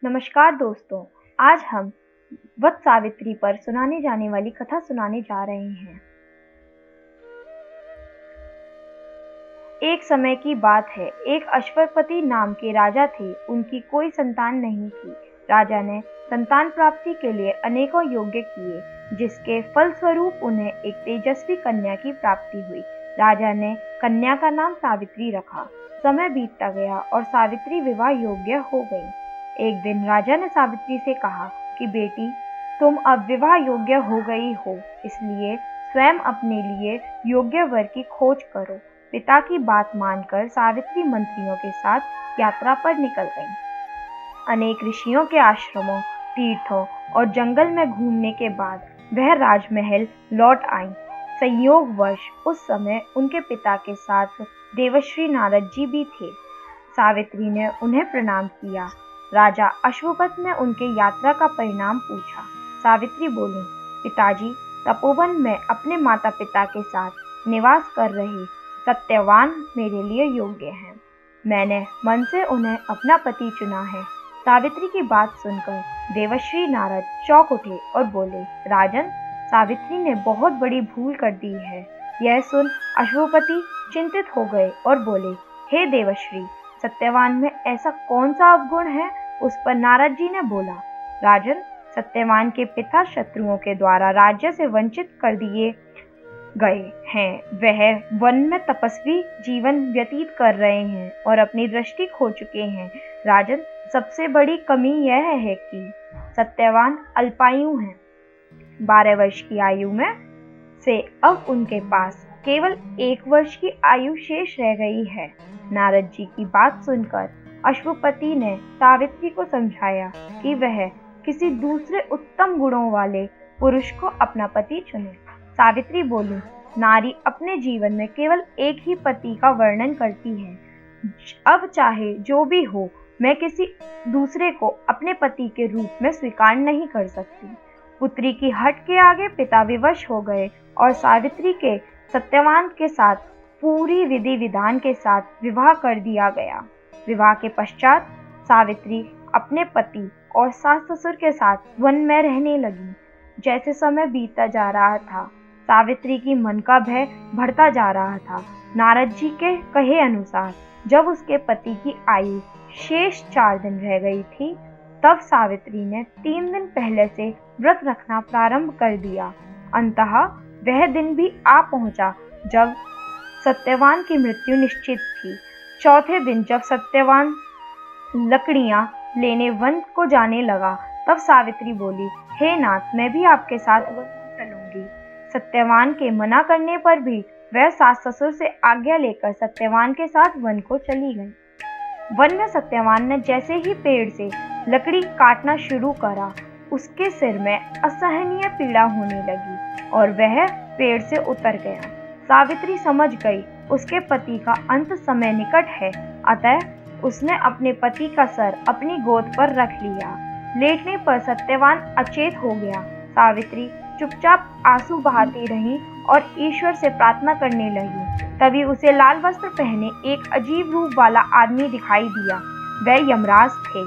नमस्कार दोस्तों। आज हम वट सावित्री पर सुनाने जाने वाली कथा सुनाने जा रहे हैं। एक समय की बात है, एक अश्वपति नाम के राजा थे। उनकी कोई संतान नहीं थी। राजा ने संतान प्राप्ति के लिए अनेकों यज्ञ किए, जिसके फलस्वरूप उन्हें एक तेजस्वी कन्या की प्राप्ति हुई। राजा ने कन्या का नाम सावित्री रखा। समय बीतता गया और सावित्री विवाह योग्य हो गई। एक दिन राजा ने सावित्री से कहा कि बेटी, तुम अब विवाह योग्य हो गई हो, इसलिए स्वयं अपने लिए योग्य वर की खोज करो। पिता की बात मानकर सावित्री मंत्रियों के साथ यात्रा पर निकल गई। अनेक ऋषियों के आश्रमों, तीर्थों और जंगल में घूमने के बाद वह राजमहल लौट आई। संयोगवश उस समय उनके पिता के साथ देवर्षि नारद जी भी थे। सावित्री ने उन्हें प्रणाम किया। राजा अश्वपत ने उनके यात्रा का परिणाम पूछा। सावित्री बोली, पिताजी, तपोवन में अपने माता पिता के साथ निवास कर रहे सत्यवान मेरे लिए योग्य हैं। मैंने मन से उन्हें अपना पति चुना है। सावित्री की बात सुनकर देवर्षि नारद चौंक उठे और बोले, राजन, सावित्री ने बहुत बड़ी भूल कर दी है। यह सुन अश्वपति चिंतित हो गए और बोले, हे देवर्षि, सत्यवान में ऐसा कौन सा अवगुण है? उस पर नारद जी ने बोला, राजन, सत्यवान के पिता शत्रुओं के द्वारा राज्य से वंचित कर दिए गए हैं। वह वन में तपस्वी जीवन व्यतीत कर रहे हैं और अपनी दृष्टि खो चुके हैं। राजन, सबसे बड़ी कमी यह है कि सत्यवान अल्पायु हैं। 12 वर्ष की आयु में से अब उनके पास केवल 1 वर्ष की आयु शेष रह गई है। नारद जी की बात सुनकर अश्वपति ने सावित्री को समझाया कि वह किसी दूसरे उत्तम गुणों वाले पुरुष को अपना पति चुने। सावित्री बोली, नारी अपने जीवन में केवल एक ही पति का वर्णन करती है। अब चाहे जो भी हो, मैं किसी दूसरे को अपने पति के रूप में स्वीकार नहीं कर सकती। पुत्री की हट के आगे पिता विवश हो गए और सावित्री के सत्यवान के साथ पूरी विधि विधान के साथ विवाह कर दिया गया। विवाह के पश्चात सावित्री अपने पति और सास ससुर के साथ वन में रहने लगी। जैसे समय बीतता जा रहा था, सावित्री की मन का भय बढ़ता जा रहा था। नारद जी के कहे अनुसार जब उसके पति की आयु शेष 4 दिन रह गई थी, तब सावित्री ने 3 दिन पहले से व्रत रखना प्रारंभ कर दिया। अंततः वह दिन भी आ पहुंचा जब सत्यवान की मृत्यु निश्चित थी। चौथे दिन जब सत्यवान लकड़ियां लेने वन को जाने लगा, तब सावित्री बोली, हे नाथ, मैं भी आपके साथ वन चलूंगी। सत्यवान के मना करने पर भी वह सास ससुर से आज्ञा लेकर सत्यवान के साथ वन को चली गई। वन में सत्यवान ने जैसे ही पेड़ से लकड़ी काटना शुरू करा, उसके सिर में असहनीय पीड़ा होने लगी और वह पेड़ से उतर गया। सावित्री समझ गई उसके पति का अंत समय निकट है, अतः उसने अपने पति का सर अपनी गोद पर रख लिया। लेटने पर सत्यवान अचेत हो गया। सावित्री चुपचाप आंसू बहाती रही और ईश्वर से प्रार्थना करने लगी। तभी उसे लाल वस्त्र पहने एक अजीब रूप वाला आदमी दिखाई दिया। वह यमराज थे।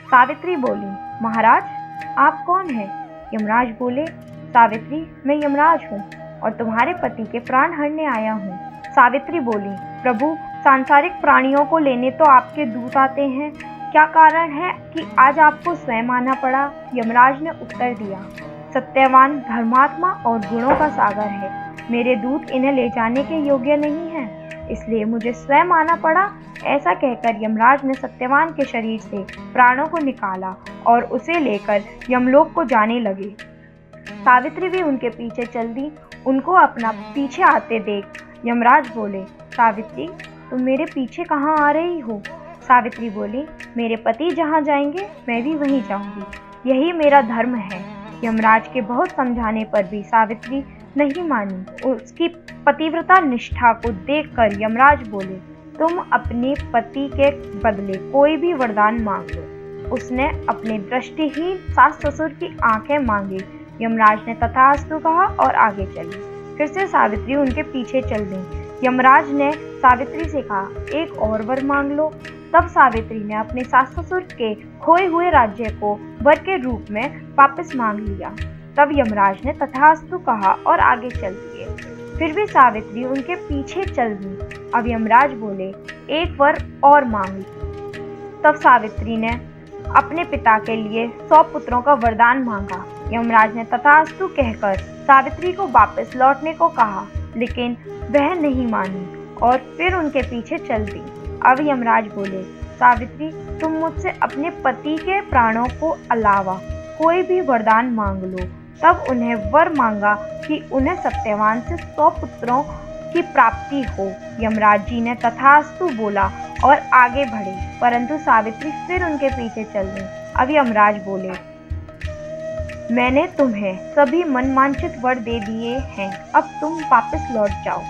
सावित्री बोली, महाराज, आप कौन हैं? यमराज बोले, सावित्री, मैं यमराज हूँ और तुम्हारे पति के प्राण हरने आया हूँ। सावित्री बोली, प्रभु, सांसारिक प्राणियों को लेने तो आपके दूत आते हैं, क्या कारण है कि आज आपको स्वयं आना पड़ा? यमराज ने उत्तर दिया, सत्यवान धर्मात्मा और गुणों का सागर है। मेरे दूत इन्हें ले जाने के योग्य नहीं हैं, इसलिए मुझे स्वयं आना पड़ा। ऐसा कहकर यमराज ने सत्यवान के शरीर से प्राणों को निकाला और उसे लेकर यमलोक को जाने लगे। सावित्री भी उनके पीछे चल दी। उनको अपना पीछे आते देख यमराज बोले, सावित्री, तुम मेरे पीछे कहाँ आ रही हो? सावित्री बोली, मेरे पति जहाँ जाएंगे मैं भी वहीं जाऊंगी, यही मेरा धर्म है। यमराज के बहुत समझाने पर भी सावित्री नहीं मानी। उसकी पतिव्रता निष्ठा को देखकर यमराज बोले, तुम अपने पति के बदले कोई भी वरदान मांग लो। उसने अपने दृष्टिहीन सास ससुर की आंखें मांगी। यमराज ने तथास्तु कहा और आगे चली। फिर से सावित्री उनके पीछे चल दी। यमराज ने सावित्री से कहा, एक और वर मांग लो। तब सावित्री ने अपने सास ससुर के खोए हुए राज्य को वर के रूप में वापस मांग लिया। तब यमराज ने तथास्तु कहा और आगे चल दिए। फिर भी सावित्री उनके पीछे चल दी। अब यमराज बोले, एक वर और मांग लो। तब सावित्री ने अपने पिता के लिए 100 पुत्रों का वरदान मांगा। यमराज ने तथास्तु कहकर सावित्री को वापस लौटने को कहा, लेकिन वह नहीं मानी और फिर उनके पीछे चल दी। अब यमराज बोले, सावित्री, तुम मुझसे अपने पति के प्राणों को अलावा कोई भी वरदान मांग लो। तब उन्हें वर मांगा कि उन्हें सत्यवान से 100 पुत्रों की प्राप्ति हो। यमराज जी ने तथास्तु बोला और आगे बढ़े, परंतु सावित्री फिर उनके पीछे चल दी। अब यमराज बोले, मैंने तुम्हें सभी मनवांछित वर दे दिए हैं, अब तुम वापस लौट जाओ।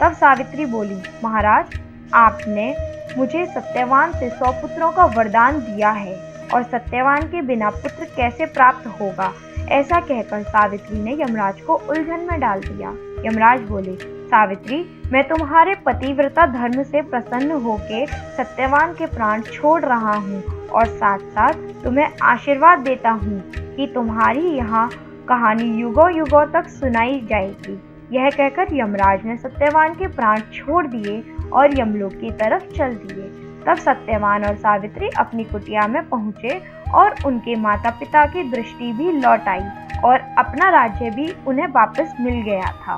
तब सावित्री बोली, महाराज, आपने मुझे सत्यवान से 100 पुत्रों का वरदान दिया है और सत्यवान के बिना पुत्र कैसे प्राप्त होगा। ऐसा कहकर सावित्री ने यमराज को उलझन में डाल दिया। यमराज बोले, सावित्री, मैं तुम्हारे पतिव्रता धर्म से प्रसन्न होकर सत्यवान के प्राण छोड़ रहा हूँ और साथ साथ तुम्हें आशीर्वाद देता हूँ कि तुम्हारी यहाँ कहानी युगों युगों तक सुनाई जाएगी। यह कहकर यमराज ने सत्यवान के प्राण छोड़ दिए और यमलोक की तरफ चल दिए। तब सत्यवान और सावित्री अपनी कुटिया में पहुंचे और उनके माता पिता की दृष्टि भी लौट आई और अपना राज्य भी उन्हें वापस मिल गया था।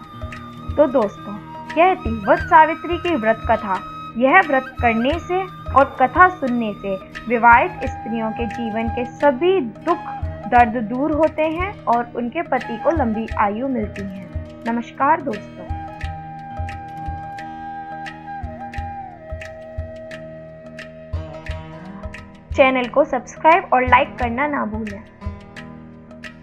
तो दोस्तों, यह थी वट सावित्री की व्रत कथा। यह व्रत करने से और कथा सुनने से विवाहित स्त्रियों के जीवन के सभी दुख दर्द दूर होते हैं और उनके पति को लंबी आयु मिलती है। नमस्कार दोस्तों। चैनल को सब्सक्राइब और लाइक करना ना भूलें।